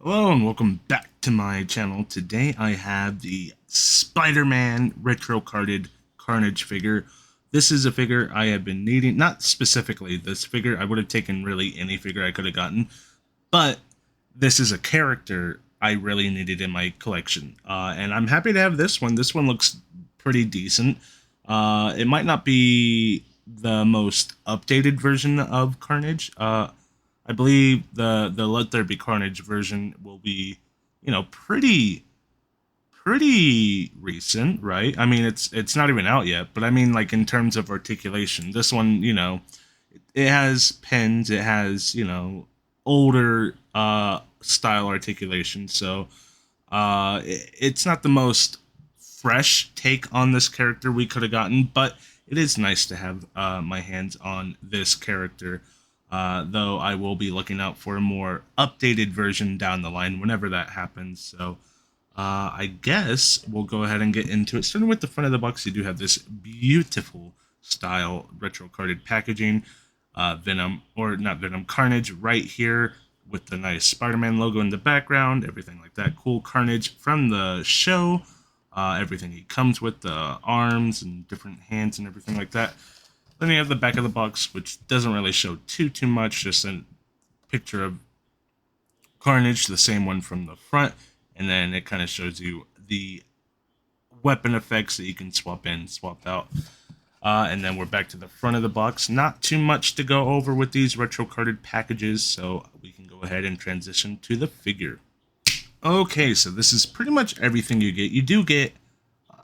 Hello and welcome back to my channel. Today I have the Spider-Man retro carded Carnage figure. This is a figure I have been needing, not specifically this figure, I would have taken really any figure I could have gotten, but this is a character I really needed in my collection. And I'm happy to have this one. This one looks pretty decent. It might not be the most updated version of Carnage. I believe the Let There Be Carnage version will be, pretty recent, right? I mean, it's not even out yet, but I mean, like in terms of articulation, this one, it has pins, it has older style articulation, so it's not the most fresh take on this character we could have gotten, but it is nice to have my hands on this character. Though I will be looking out for a more updated version down the line whenever that happens. So I guess we'll go ahead and get into it. Starting with the front of the box, you do have this beautiful style retro carded packaging. Venom, or not Venom, Carnage right here with the nice Spider-Man logo in the background, everything like that. Cool Carnage from the show. Everything he comes with, the arms and different hands and everything like that. Then you have the back of the box, which doesn't really show too much, just a picture of Carnage, the same one from the front, and then it kind of shows you the weapon effects that you can swap in, swap out. And then we're back to the front of the box. Not too much to go over with these retro carded packages, so we can go ahead and transition to the figure. Okay, so this is pretty much everything you get. You do get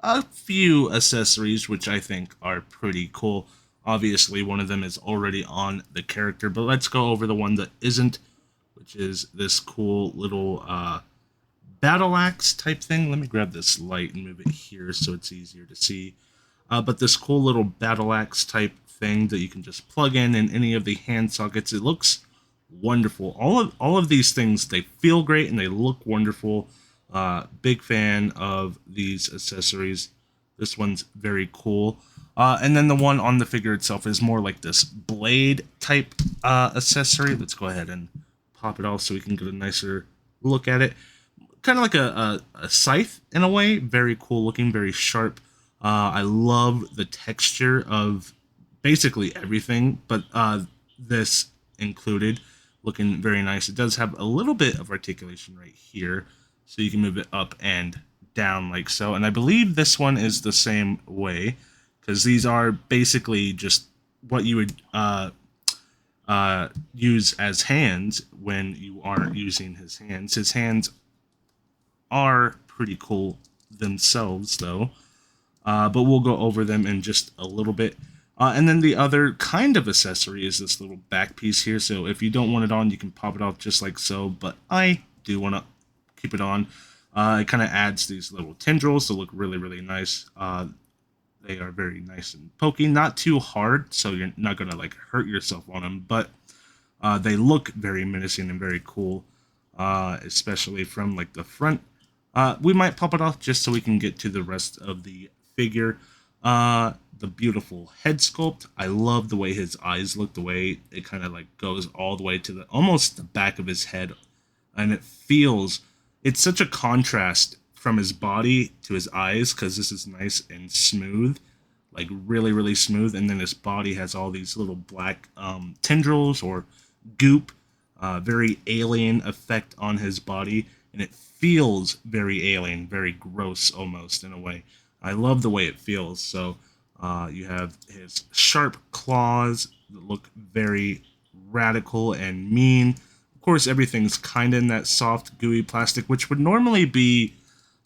a few accessories, which I think are pretty cool. Obviously, one of them is already on the character, but let's go over the one that isn't, which is this cool little battle axe type thing. Let me grab this light and move it here so it's easier to see. But this cool little battle axe type thing that you can just plug in any of the hand sockets. It looks wonderful. All of these things, they feel great and they look wonderful. Big fan of these accessories. This one's very cool. And then the one on the figure itself is more like this blade type accessory. Let's go ahead and pop it off so we can get a nicer look at it. Kind of like a scythe in a way. Very cool looking, very sharp. I love the texture of basically everything, but this included. Looking very nice. It does have a little bit of articulation right here, so you can move it up and down like so. And I believe this one is the same way, because these are basically just what you would use as hands when you aren't using his hands. His hands are pretty cool themselves, though, but we'll go over them in just a little bit. And then the other kind of accessory is this little back piece here. So if you don't want it on, you can pop it off just like so. But I do want to keep it on. It kind of adds these little tendrils to look really nice. They are very nice and pokey, not too hard, so you're not gonna like hurt yourself on them. But they look very menacing and very cool, especially from like the front. We might pop it off just so we can get to the rest of the figure. The beautiful head sculpt. I love the way his eyes look, the way it kind of like goes all the way to the almost the back of his head, and it's such a contrast from his body to his eyes, because this is nice and smooth, like really smooth, and then his body has all these little black tendrils or goop, very alien effect on his body, and it feels very alien, very gross almost in a way. I love the way it feels. So you have his sharp claws that look very radical and mean. Of course, everything's kind of in that soft, gooey plastic, which would normally be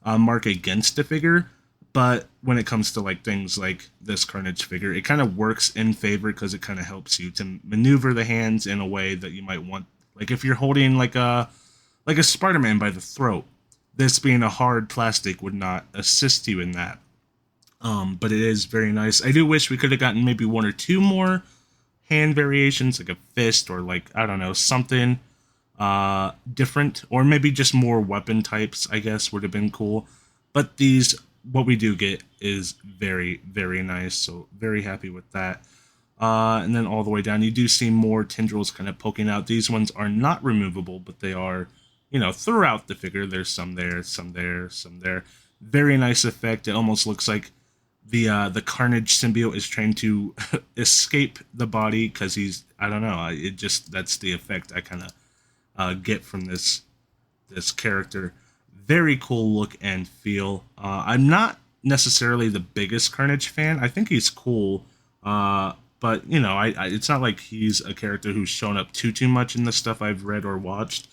a mark against a figure. But when it comes to like things like this Carnage figure, it kind of works in favor because it kind of helps you to maneuver the hands in a way that you might want. Like if you're holding like a Spider-Man by the throat, this being a hard plastic would not assist you in that. But it is very nice. I do wish we could have gotten maybe one or two more hand variations, like a fist or like, I don't know, something different, or maybe just more weapon types, I guess would have been cool. But what we do get is very nice, so very happy with that. And then all the way down, you do see more tendrils kind of poking out. These ones are not removable, but they are throughout the figure. There's some there, some there, some there. Very nice effect. It almost looks like the Carnage symbiote is trying to escape the body because he's, I don't know. It just, that's the effect I kind of get from this character. Very cool look and feel. I'm not necessarily the biggest Carnage fan. I think he's cool, but it's not like he's a character who's shown up too much in the stuff I've read or watched.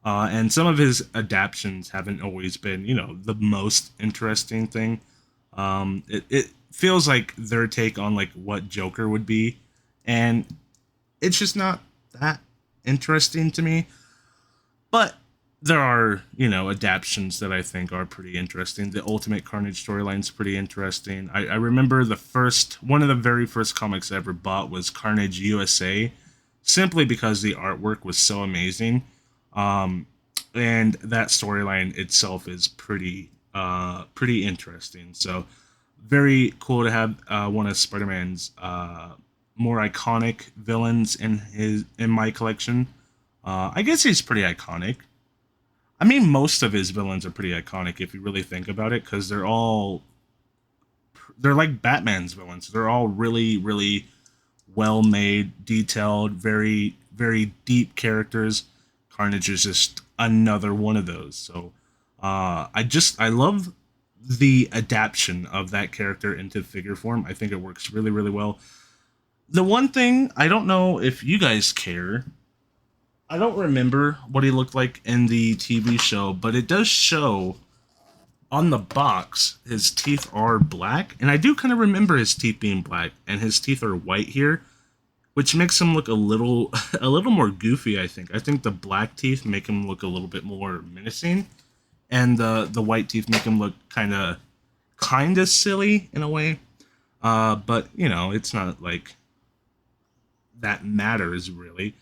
And some of his adaptations haven't always been, the most interesting thing. It feels like their take on like what Joker would be, and it's just not that interesting to me. But there are, adaptations that I think are pretty interesting. The Ultimate Carnage storyline's pretty interesting. I remember one of the very first comics I ever bought was Carnage USA, simply because the artwork was so amazing. Um, and that storyline itself is pretty interesting. So very cool to have one of Spider-Man's more iconic villains in my collection. I guess he's pretty iconic. I mean, most of his villains are pretty iconic if you really think about it, because they're like Batman's villains. They're all really, really well made, detailed, very, very deep characters. Carnage is just another one of those. So, I love the adaptation of that character into figure form. I think it works really, really well. The one thing I don't know if you guys care, I don't remember what he looked like in the TV show, but it does show on the box his teeth are black, and I do kind of remember his teeth being black, and his teeth are white here, which makes him look a little a little more goofy. I think the black teeth make him look a little bit more menacing, and the white teeth make him look kind of silly in a way. But it's not like that matters really.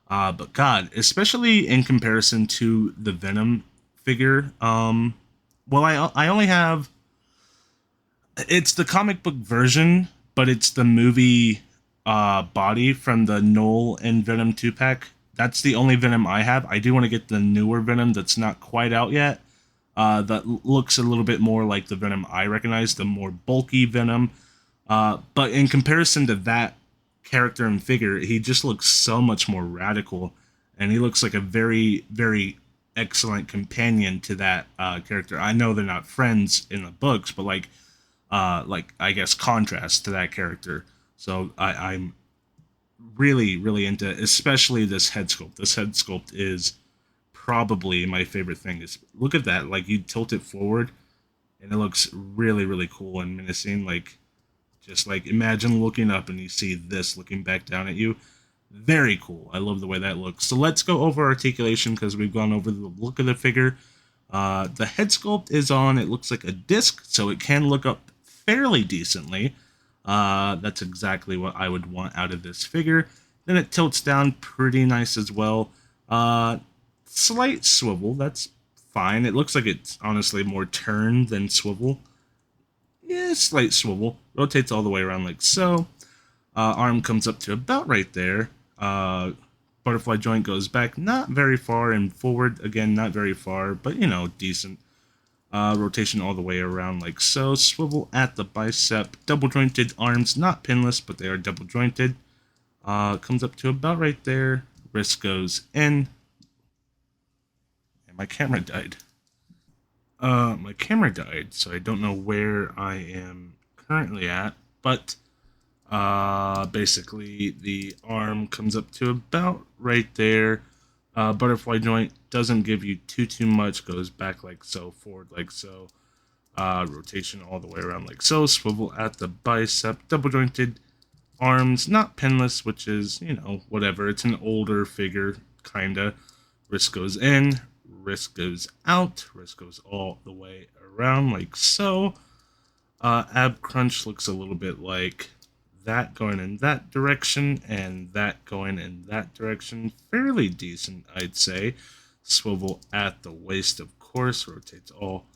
But God, especially in comparison to the Venom figure, well, I only have, it's the comic book version, but it's the movie body from the Knoll and Venom 2 pack. That's the only Venom I have. I do want to get the newer Venom that's not quite out yet. That looks a little bit more like the Venom I recognize, the more bulky Venom. But in comparison to that character and figure, he just looks so much more radical, and he looks like a very, very excellent companion to that character. I know they're not friends in the books, but like I guess contrast to that character. So I'm really, really into, especially this head sculpt. This head sculpt is probably my favorite thing. Is look at that, like you tilt it forward, and it looks really, really cool and menacing. Like just like imagine looking up and you see this looking back down at you. Very cool. I love the way that looks. So let's go over articulation because we've gone over the look of the figure. The head sculpt is on. It looks like a disc, so it can look up fairly decently. That's exactly what I would want out of this figure. Then it tilts down pretty nice as well. Slight swivel. That's fine. It looks like it's honestly more turn than swivel. Yeah, slight swivel. Rotates all the way around like so. Arm comes up to about right there. Butterfly joint goes back not very far and forward again, not very far, but decent. Rotation all the way around like so. Swivel at the bicep. Double jointed arms, not pinless, but they are double jointed. Comes up to about right there. Wrist goes in. And my camera died. My camera died, so I don't know where I am currently at, but basically the arm comes up to about right there. Butterfly joint doesn't give you too much, goes back like so, forward like so. Rotation all the way around like so. Swivel at the bicep. Double jointed arms, not pinless, which is, whatever. It's an older figure, kinda. Wrist goes in, wrist goes out, wrist goes all the way around like so. Ab crunch looks a little bit like that going in that direction and that going in that direction. Fairly decent, I'd say. Swivel at the waist, of course, rotates all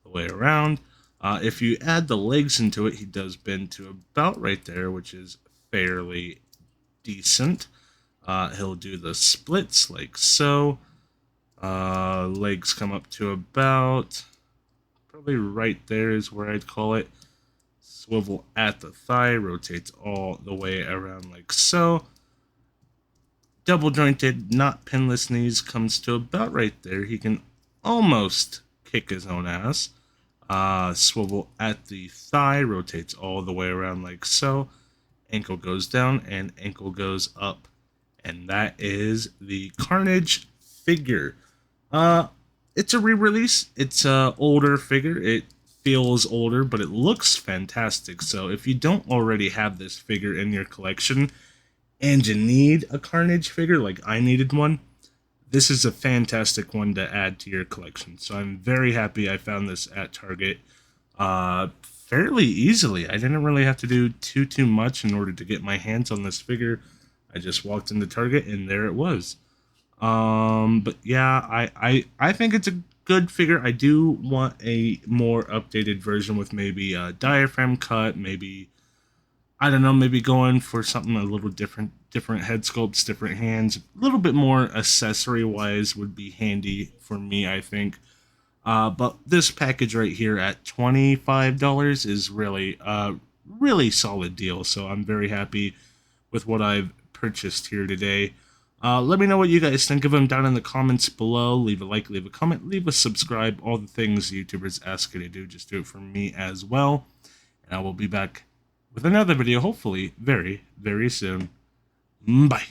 the way around. If you add the legs into it, he does bend to about right there, which is fairly decent. He'll do the splits like so. Legs come up to about, probably right there is where I'd call it. Swivel at the thigh, rotates all the way around like so. Double jointed, not pinless knees comes to about right there. He can almost kick his own ass. Swivel at the thigh, rotates all the way around like so. Ankle goes down and ankle goes up. And that is the Carnage figure. It's a re-release. It's a older figure. It feels older, but it looks fantastic. So if you don't already have this figure in your collection and you need a Carnage figure, like I needed one, this is a fantastic one to add to your collection. So I'm very happy I found this at Target fairly easily. I didn't really have to do too much in order to get my hands on this figure. I just walked into Target and there it was. But yeah, I think it's a good figure. I do want a more updated version with maybe a diaphragm cut, maybe, I don't know, maybe going for something a little different, different head sculpts, different hands, a little bit more accessory wise would be handy for me, I think. But this package right here at $25 is really really solid deal. So I'm very happy with what I've purchased here today. Let me know what you guys think of them down in the comments below. Leave a like, leave a comment, leave a subscribe. All the things YouTubers ask you to do, just do it for me as well. And I will be back with another video, hopefully very, very soon. Bye.